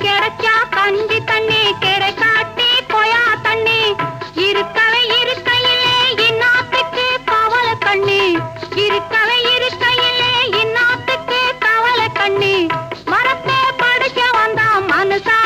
கிடைச்சா கஞ்சி தண்ணி கிடை காட்டி போயா தண்ணி இருக்கவே இருக்கையிலே இன்னாத்துக்கு கவலை கண்ணி இருக்கவே இருக்கையிலே இன்னாத்துக்கு கவலை கண்ணி மரத்தை படிச்ச வந்தா மனுஷா